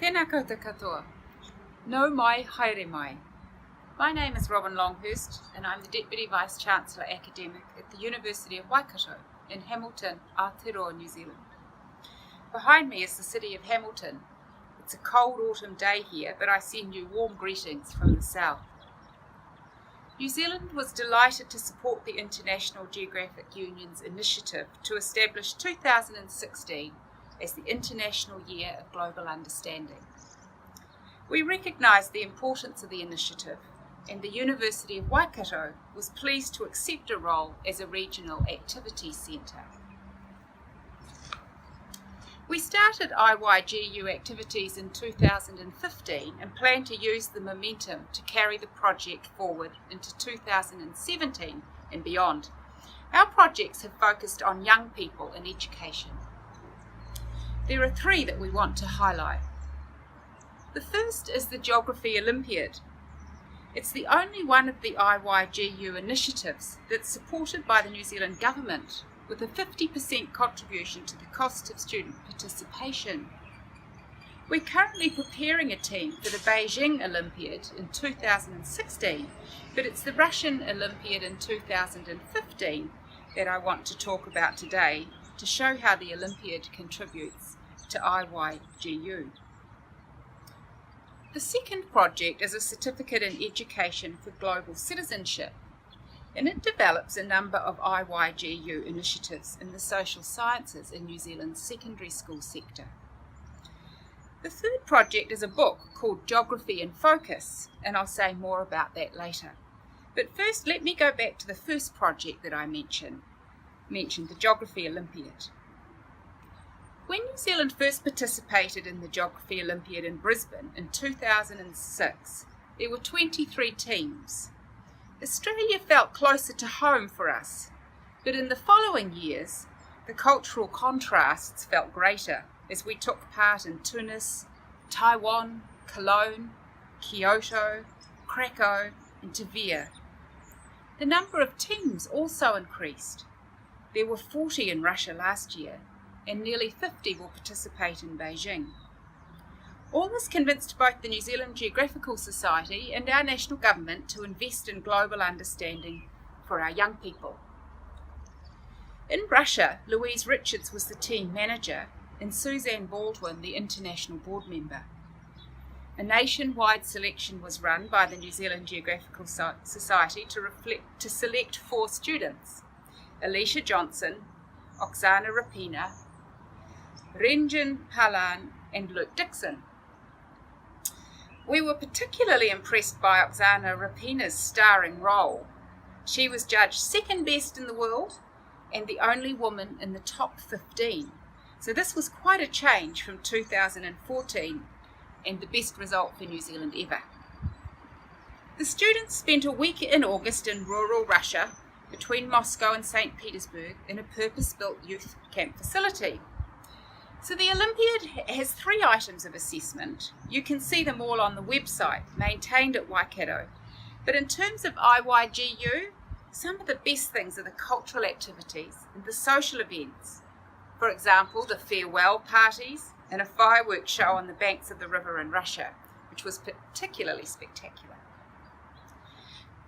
Tēnā koutou katoa. No mai haere mai. My name is Robin Longhurst and I'm the Deputy Vice-Chancellor Academic at the University of Waikato in Hamilton, Aotearoa, New Zealand. Behind me is the city of Hamilton. It's a cold autumn day here, but I send you warm greetings from the south. New Zealand was delighted to support the International Geographic Union's initiative to establish 2016 as the International Year of Global Understanding. We recognise the importance of the initiative, and the University of Waikato was pleased to accept a role as a regional activities centre. We started IYGU activities in 2015 and plan to use the momentum to carry the project forward into 2017 and beyond. Our projects have focused on young people and education. There are three that we want to highlight. The first is the Geography Olympiad. It's the only one of the IYGU initiatives that's supported by the New Zealand Government, with a 50% contribution to the cost of student participation. We're currently preparing a team for the Beijing Olympiad in 2016, but it's the Russian Olympiad in 2015 that I want to talk about today to show how the Olympiad contributes to IYGU. The second project is a certificate in education for global citizenship, and it develops a number of IYGU initiatives in the social sciences in New Zealand's secondary school sector. The third project is a book called Geography in Focus, and I'll say more about that later. But first, let me go back to the first project that I mentioned the Geography Olympiad. When New Zealand first participated in the Geography Olympiad in Brisbane in 2006, there were 23 teams. Australia felt closer to home for us, but in the following years, the cultural contrasts felt greater as we took part in Tunis, Taiwan, Cologne, Kyoto, Krakow, and Tver. The number of teams also increased. There were 40 in Russia last year, and nearly 50 will participate in Beijing. All this convinced both the New Zealand Geographical Society and our national government to invest in global understanding for our young people. In Russia, Louise Richards was the team manager and Suzanne Baldwin the international board member. A nationwide selection was run by the New Zealand Geographical Society to select 4 students: Alicia Johnson, Oksana Rapina, Renjin Palan, and Luke Dixon. We were particularly impressed by Oksana Rapina's starring role. She was judged second best in the world and the only woman in the top 15. So this was quite a change from 2014 and the best result for New Zealand ever. The students spent a week in August in rural Russia between Moscow and St. Petersburg in a purpose-built youth camp facility. So the Olympiad has 3 items of assessment. You can see them all on the website, maintained at Waikato. But in terms of IYGU, some of the best things are the cultural activities and the social events. For example, the farewell parties and a fireworks show on the banks of the river in Russia, which was particularly spectacular.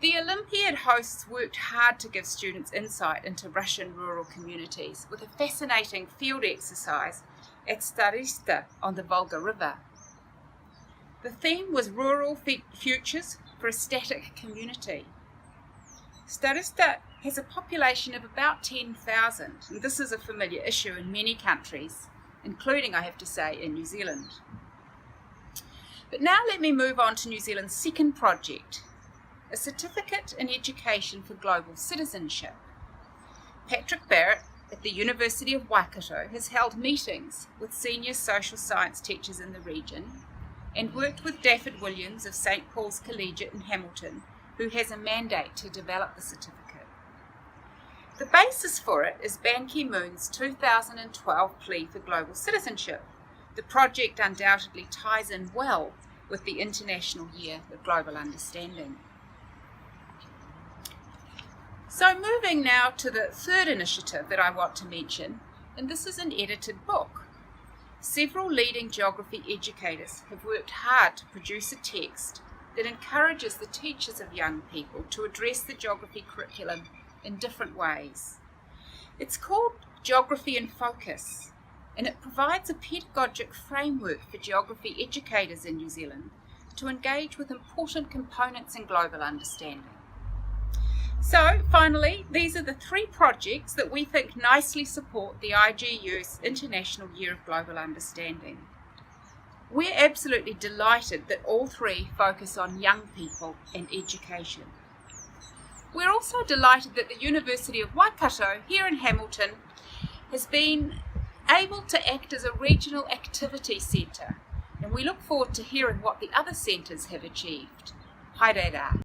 The Olympiad hosts worked hard to give students insight into Russian rural communities with a fascinating field exercise at Starista on the Volga River. The theme was Rural Futures for a Static Community. Starista has a population of about 10,000, and this is a familiar issue in many countries, including, I have to say, in New Zealand. But now let me move on to New Zealand's second project, a certificate in education for global citizenship. Patrick Barrett at the University of Waikato has held meetings with senior social science teachers in the region and worked with Dafford Williams of St. Paul's Collegiate in Hamilton, who has a mandate to develop the certificate. The basis for it is Ban Ki-moon's 2012 plea for global citizenship. The project undoubtedly ties in well with the International Year of Global Understanding. So moving now to the third initiative that I want to mention, and this is an edited book. several leading geography educators have worked hard to produce a text that encourages the teachers of young people to address the geography curriculum in different ways. It's called Geography in Focus, and it provides a pedagogic framework for geography educators in New Zealand to engage with important components in global understanding. So, finally, these are the 3 projects that we think nicely support the IYGU's International Year of Global Understanding. We're absolutely delighted that all 3 focus on young people and education. We're also delighted that the University of Waikato here in Hamilton has been able to act as a regional activity centre, and we look forward to hearing what the other centres have achieved. Haere rā.